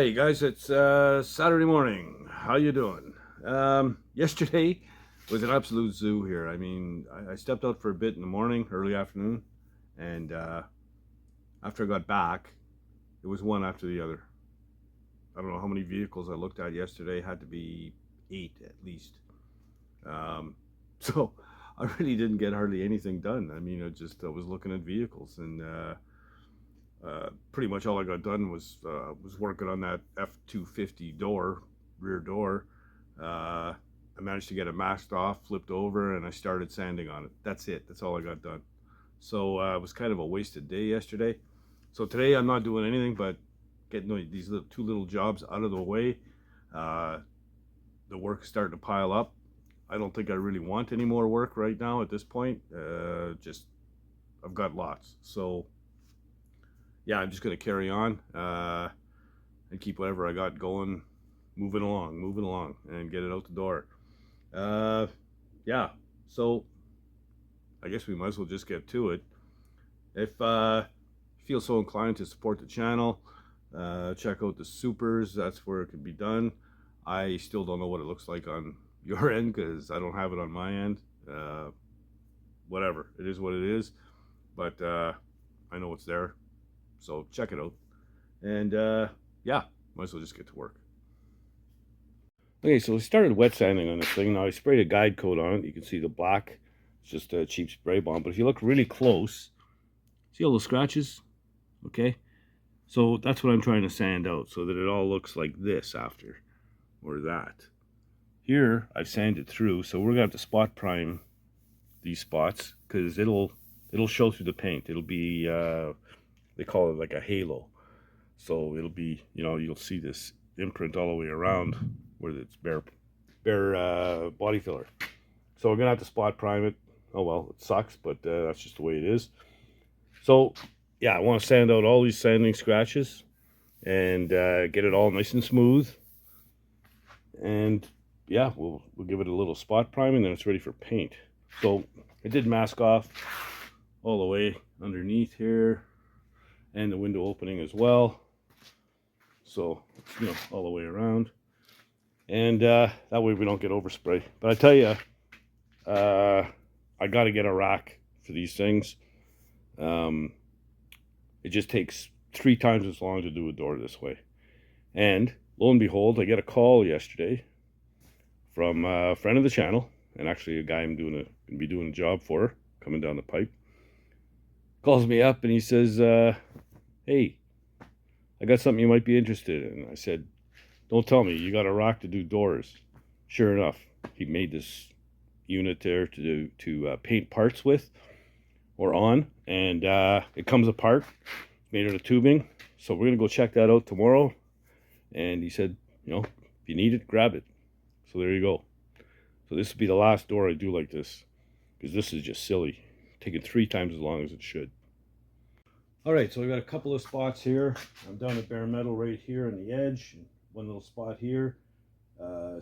Hey guys, it's Saturday morning. How you doing? Yesterday was an absolute zoo here. I mean, I stepped out for a bit in the morning, early afternoon, and after I got back, it was one after the other. I don't know how many vehicles I looked at yesterday. Had to be 8 at least. Um, so I really didn't get hardly anything done. I mean, I was looking at vehicles and. Pretty much all I got done was working on that F-250 door, rear door. I managed to get it masked off, flipped over, and I started sanding on it. That's it. That's all I got done. So it was kind of a wasted day yesterday. So today I'm not doing anything but getting these two little jobs out of the way. Uh, the work's starting to pile up. I don't think I really want any more work right now at this point. Just I've got lots. So yeah, I'm just going to carry on and keep whatever I got going, moving along, and get it out the door. Yeah, so I guess we might as well just get to it. If you feel so inclined to support the channel, check out the supers. That's where it can be done. I still don't know what it looks like on your end because I don't have it on my end. Whatever, it is what it is. But I know it's there. So check it out. And yeah, might as well just get to work. Okay, so we started wet sanding on this thing. Now I sprayed a guide coat on it. You can see the black. It's just a cheap spray bomb. But if you look really close, see all the scratches? Okay. So that's what I'm trying to sand out so that it all looks like this after, or that. Here, I've sanded through, so we're going to have to spot prime these spots because it'll show through the paint. It'll be... they call it like a halo, so it'll be, you'll see this imprint all the way around where it's bare body filler. So we're gonna have to spot prime it. Oh well, it sucks, but that's just the way it is. So yeah, I want to sand out all these sanding scratches and get it all nice and smooth. And yeah, we'll give it a little spot prime and then it's ready for paint. So I did mask off all the way underneath here and the window opening as well, so all the way around, and that way we don't get overspray. But I tell you, I got to get a rack for these things. It just takes 3 times as long to do a door this way. And lo and behold, I get a call yesterday from a friend of the channel, and actually a guy I'm gonna be doing a job for, coming down the pipe. Calls me up and he says, hey, I got something you might be interested in. I said, don't tell me you got a rack to do doors. Sure enough, he made this unit there to paint parts with or on, and it comes apart, made out of tubing. So we're gonna go check that out tomorrow. And he said, if you need it, grab it. So there you go. So this will be the last door I do like this, because this is just silly, taking 3 times as long as it should. All right, so we've got a couple of spots here. I'm down at bare metal right here on the edge. One little spot here.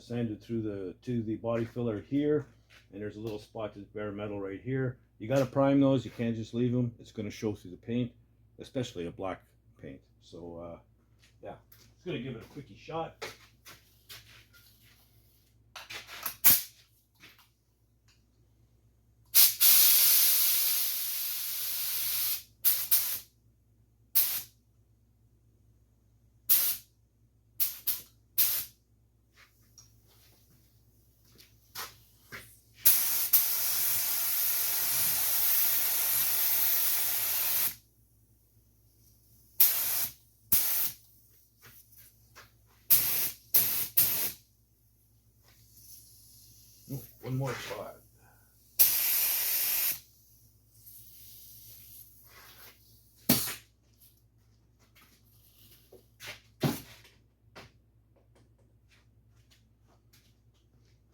Sanded through to the body filler here. And there's a little spot that's bare metal right here. You got to prime those. You can't just leave them. It's going to show through the paint, especially a black paint. So, yeah, just going to give it a quickie shot. One more spot.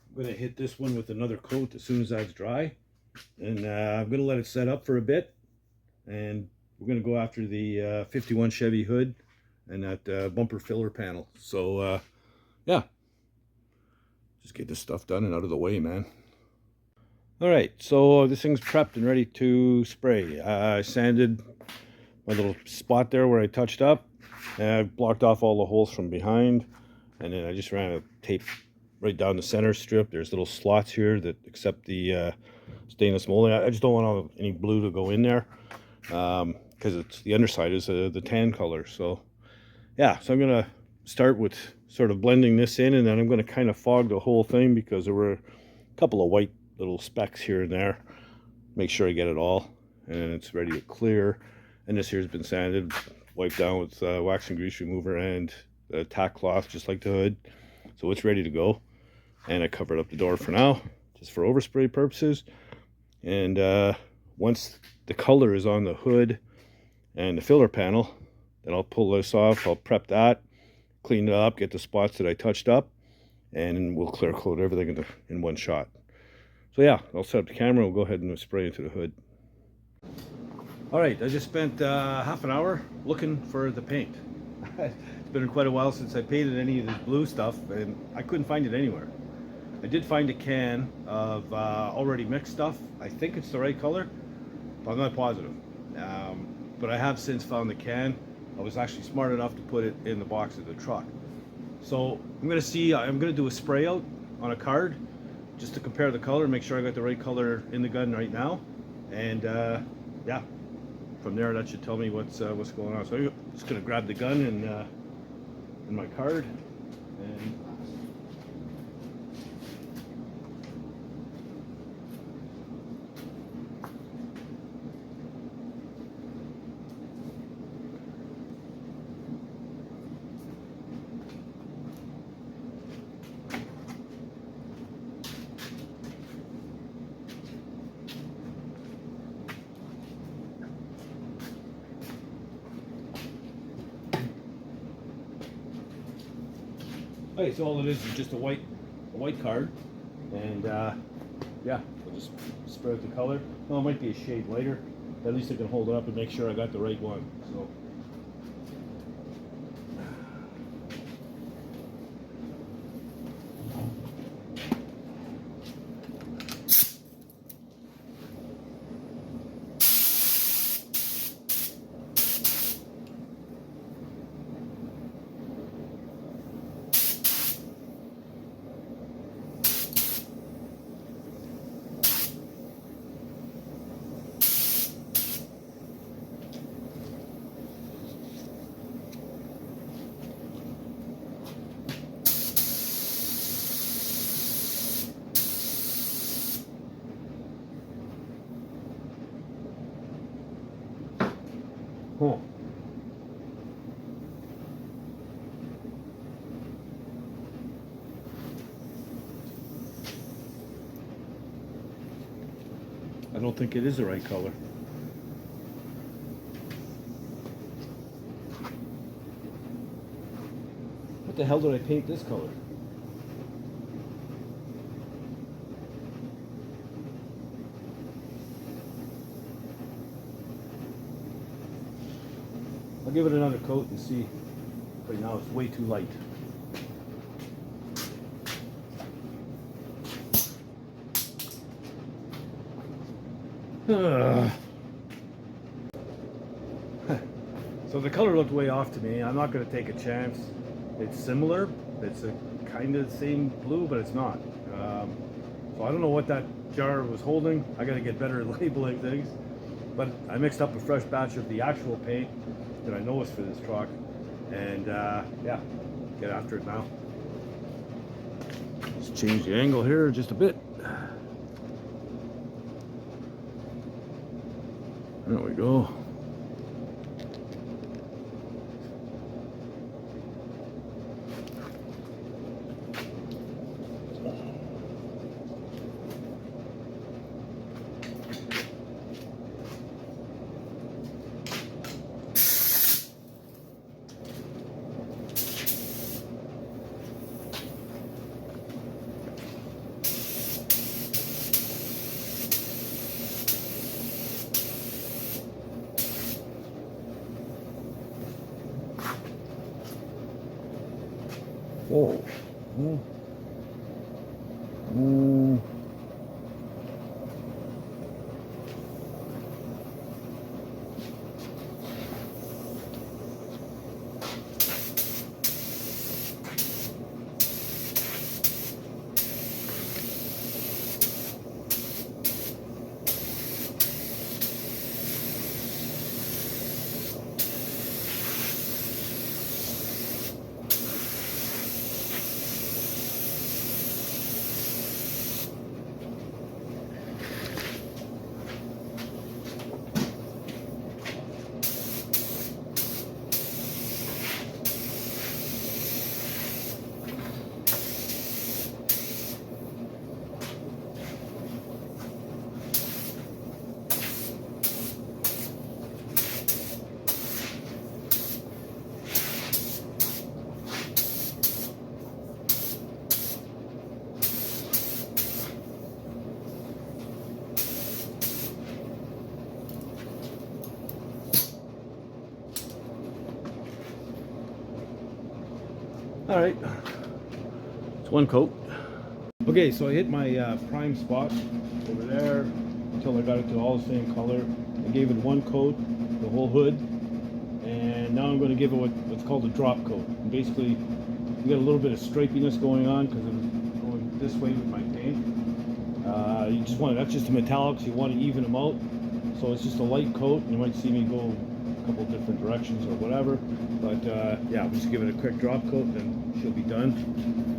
I'm going to hit this one with another coat as soon as that's dry. And I'm going to let it set up for a bit. And we're going to go after the 51 Chevy hood and that bumper filler panel. So, yeah. Just get this stuff done and out of the way, man. All right, so this thing's prepped and ready to spray. I sanded my little spot there where I touched up. And I blocked off all the holes from behind, and then I just ran a tape right down the center strip. There's little slots here that accept the stainless molding. I just don't want any blue to go in there, because it's the underside is the tan color. So yeah, so I'm gonna start with sort of blending this in, and then I'm gonna kind of fog the whole thing because there were a couple of white little specks here and there. Make sure I get it all, and it's ready to clear. And this here's been sanded, wiped down with wax and grease remover and tack cloth, just like the hood. So it's ready to go. And I covered up the door for now, just for overspray purposes. And once the color is on the hood and the filler panel, then I'll pull this off. I'll prep that, clean it up, get the spots that I touched up, and we'll clear coat everything in one shot. So yeah, I'll set up the camera. We'll go ahead and spray into the hood. All right, I just spent half an hour looking for the paint. It's been quite a while since I painted any of this blue stuff, and I couldn't find it anywhere. I did find a can of already mixed stuff. I think it's the right color, but I'm not positive. But I have since found the can. I was actually smart enough to put it in the box of the truck. So I'm gonna do a spray out on a card just to compare the color, make sure I got the right color in the gun right now. And yeah, from there that should tell me what's going on. So I'm just gonna grab the gun and my card, and okay, so all it is just a white card, and yeah, I'll just spray out the color. Well, it might be a shade lighter, but at least I can hold it up and make sure I got the right one. So huh. I don't think it is the right color. What the hell did I paint this color? I'll give it another coat and see. Right now it's way too light. So the color looked way off to me. I'm not going to take a chance. It's similar. It's a kind of the same blue, but it's not. So I don't know what that jar was holding. I got to get better at labeling things. But I mixed up a fresh batch of the actual paint that I know is for this truck, and yeah, get after it now. Let's change the angle here just a bit. There we go. Whoa. All right, it's one coat. Okay, so I hit my prime spot over there until I got it to all the same color. I gave it one coat, the whole hood, and now I'm going to give it what's called a drop coat. And basically, you got a little bit of stripiness going on because I'm going this way with my paint. You just want that's just the metallics. You want to even them out, so it's just a light coat. You might see me go a couple different directions or whatever, but yeah, we'll just give it a quick drop coat, and she'll be done.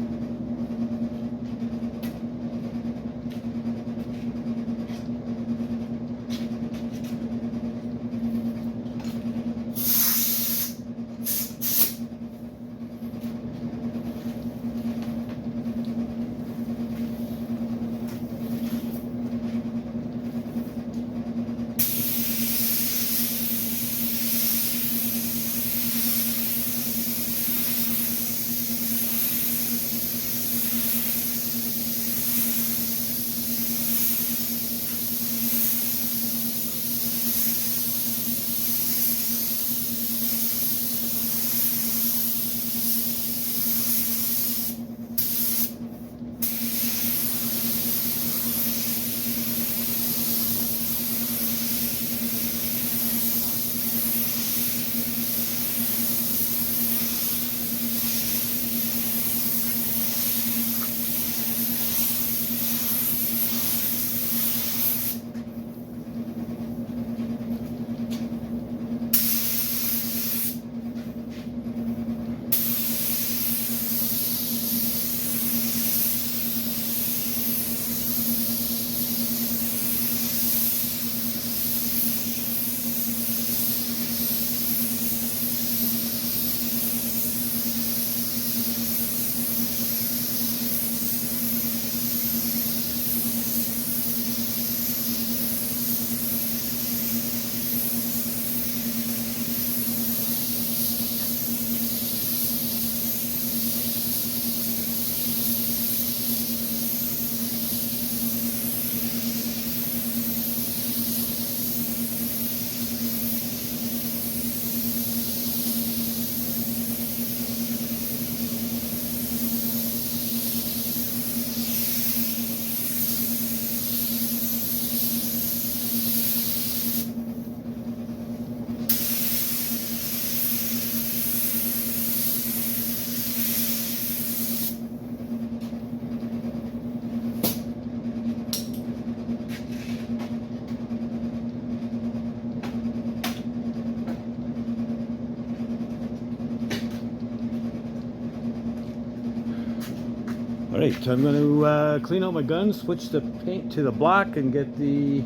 Alright, so I'm going to clean out my gun, switch the paint to the black, and get the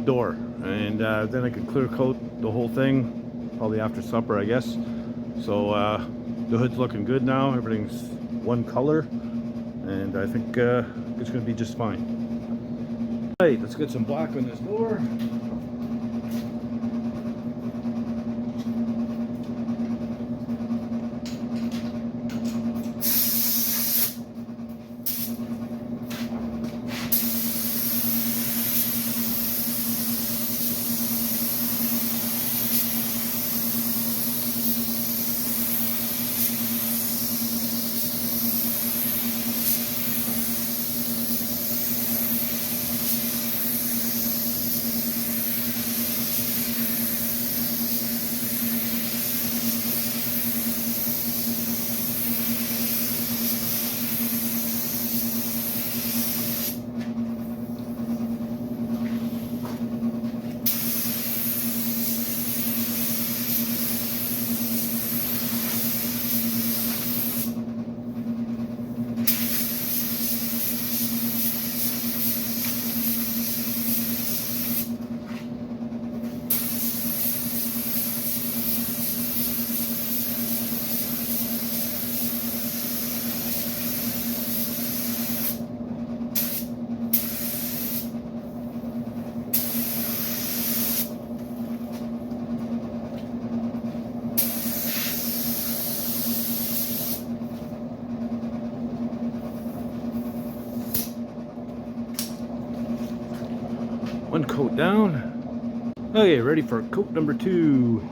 door. And then I could clear coat the whole thing, probably after supper, I guess. So the hood's looking good now, everything's one color, and I think it's going to be just fine. Alright, let's get some black on this door. One coat down. Okay, ready for coat number 2.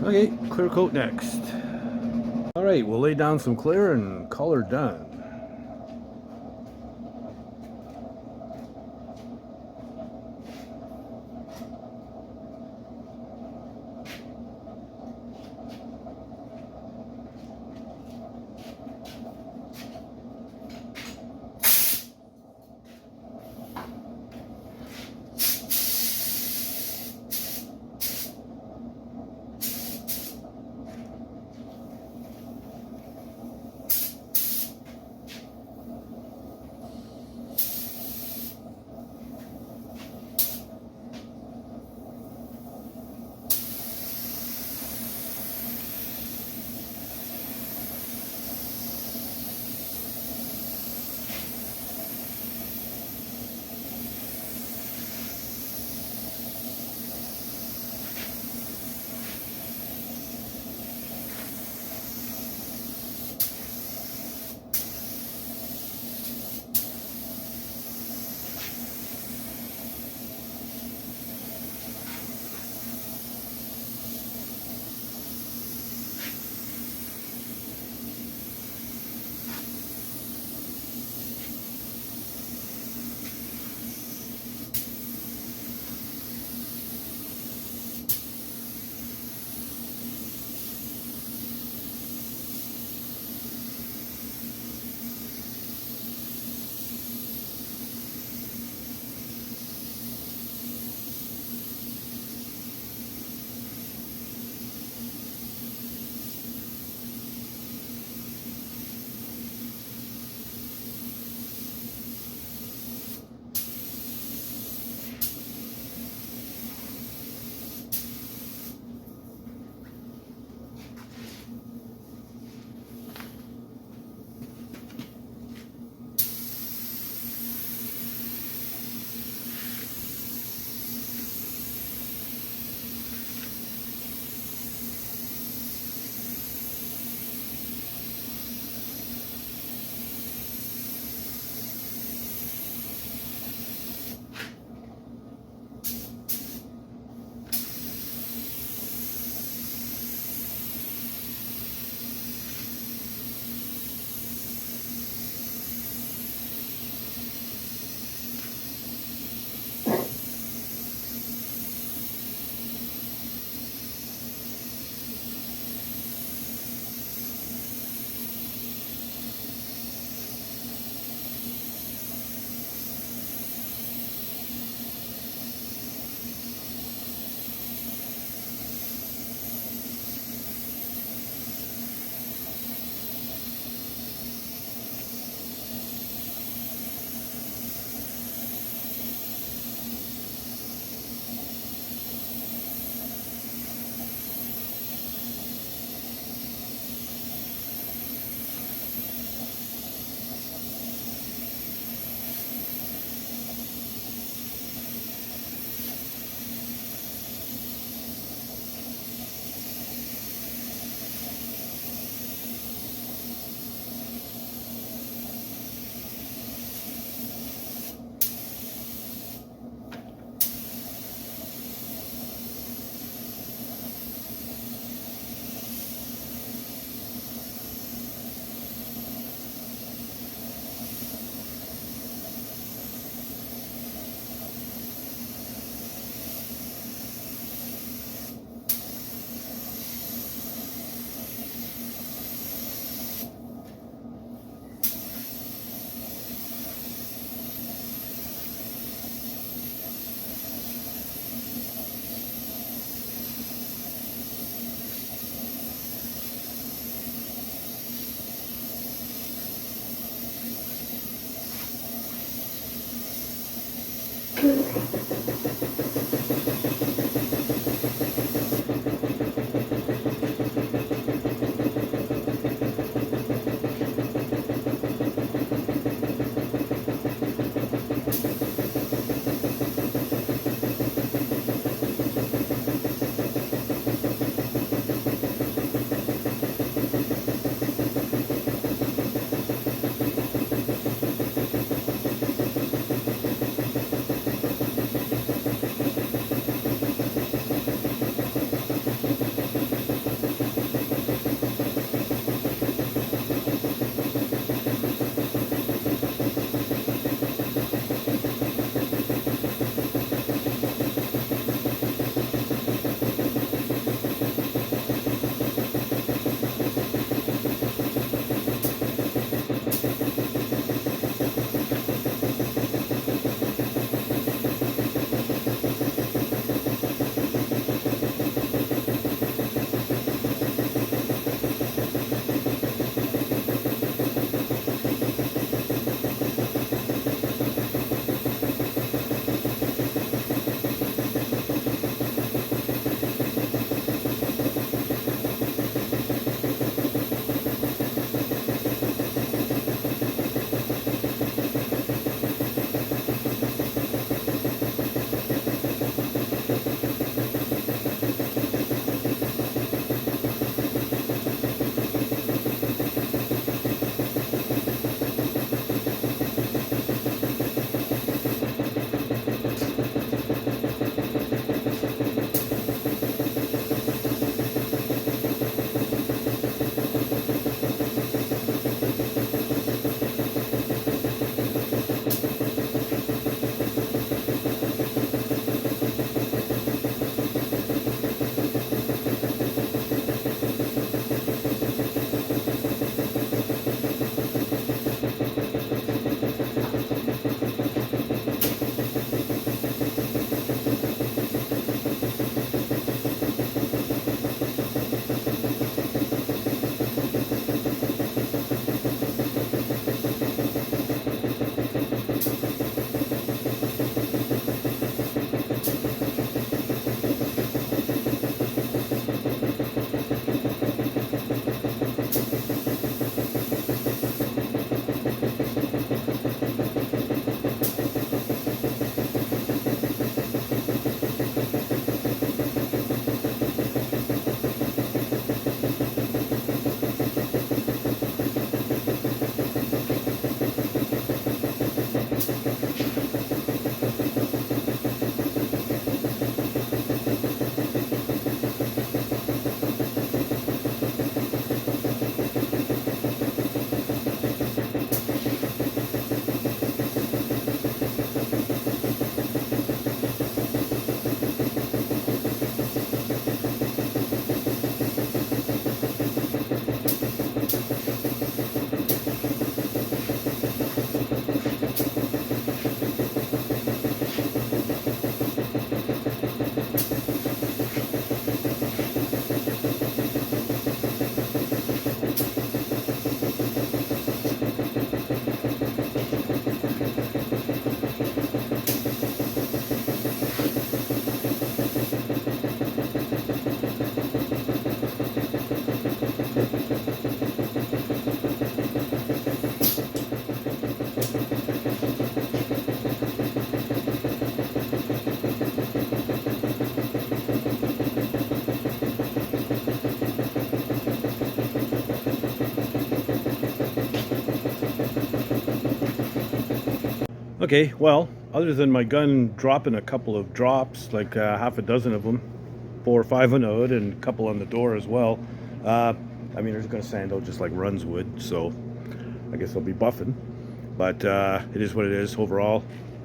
Okay, clear coat next. All right, we'll lay down some clear and color done. Okay, well, other than my gun dropping a couple of drops, like half a dozen of them, 4 or 5 on the hood and a couple on the door as well. Uh, I mean, they're going to sand out just like runs would, so I guess I'll be buffing. But it is what it is. Overall,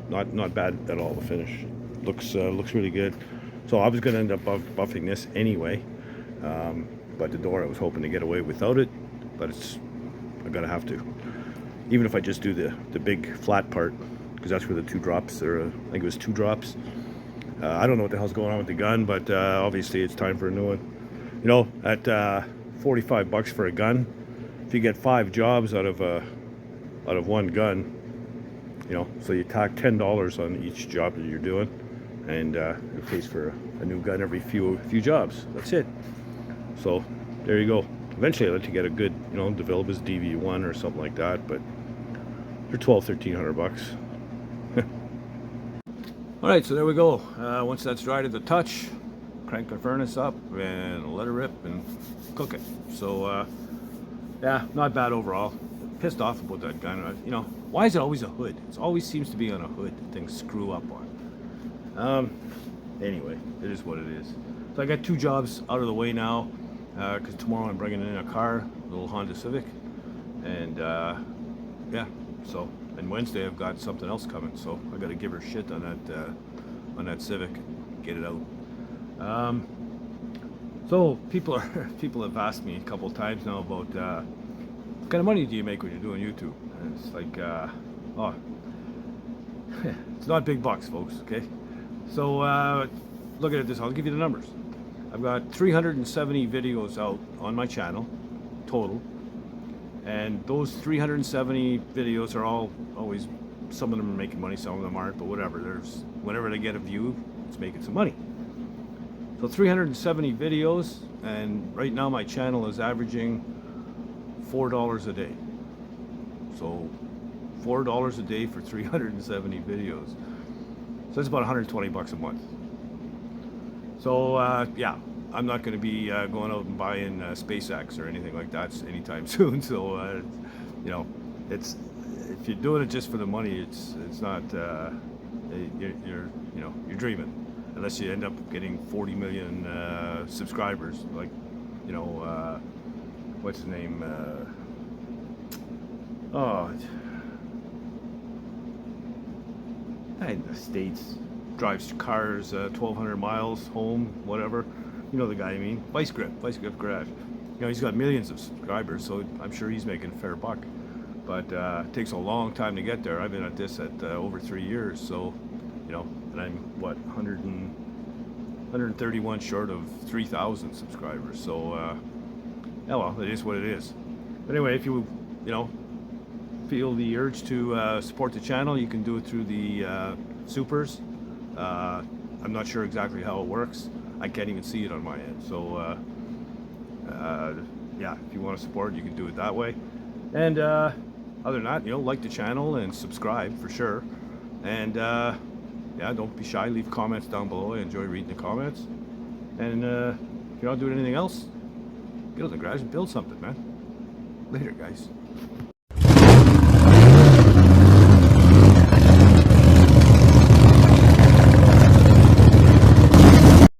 not bad at all. The finish looks really good. So I was going to end up buffing this anyway, but the door I was hoping to get away without it, but I'm gonna have to. Even if I just do the big flat part, because that's where the 2 drops are. I think it was 2 drops. I don't know what the hell's going on with the gun, but obviously it's time for a new one. You know, at $45 for a gun, if you get 5 jobs out of one gun, you know, so you tack $10 on each job that you're doing, and it pays for a new gun every few jobs. That's it. So there you go. Eventually I'd like to get a good, you know, develop as DV1 or something like that, but for $1,200-1,300. All right, so there we go. Once that's dried at the touch, crank the furnace up and let it rip and cook it. So yeah, not bad overall. Pissed off about that gun. You know, why is it always a hood? It always seems to be on a hood that things screw up on. Anyway, it is what it is. So I got 2 jobs out of the way now, because tomorrow I'm bringing in a car, a little Honda Civic, and yeah. So, and Wednesday I've got something else coming, so I got to give her shit on that Civic, get it out. So people have asked me a couple times now about what kind of money do you make when you're doing YouTube? And it's like, oh, it's not big bucks, folks. Okay, so look at this. I'll give you the numbers. I've got 370 videos out on my channel total. And those 370 videos are all always, some of them are making money, some of them aren't, but whatever. Whenever they get a view, it's making some money. So 370 videos, and right now my channel is averaging $4 a day. So $4 a day for 370 videos. So that's about $120 a month. So yeah. I'm not going to be going out and buying SpaceX or anything like that anytime soon. So, you know, it's, if you're doing it just for the money, it's not. You're you know, you're dreaming, unless you end up getting 40 million subscribers. Like, you know, what's his name? In the States, drives cars 1,200 miles home, whatever. You know the guy I mean, Vice Grip Garage. You know, he's got millions of subscribers, so I'm sure he's making a fair buck. But it takes a long time to get there. I've been at this at over 3 years, so, you know, and I'm, what, 131 short of 3,000 subscribers. So, yeah, well, it is what it is. But anyway, if you know, feel the urge to support the channel, you can do it through the supers. I'm not sure exactly how it works. I can't even see it on my end. So, yeah, if you want to support, you can do it that way. And other than that, you know, like the channel and subscribe for sure. And yeah, don't be shy. Leave comments down below. I enjoy reading the comments. And if you're not doing anything else, get out of the garage and build something, man. Later, guys.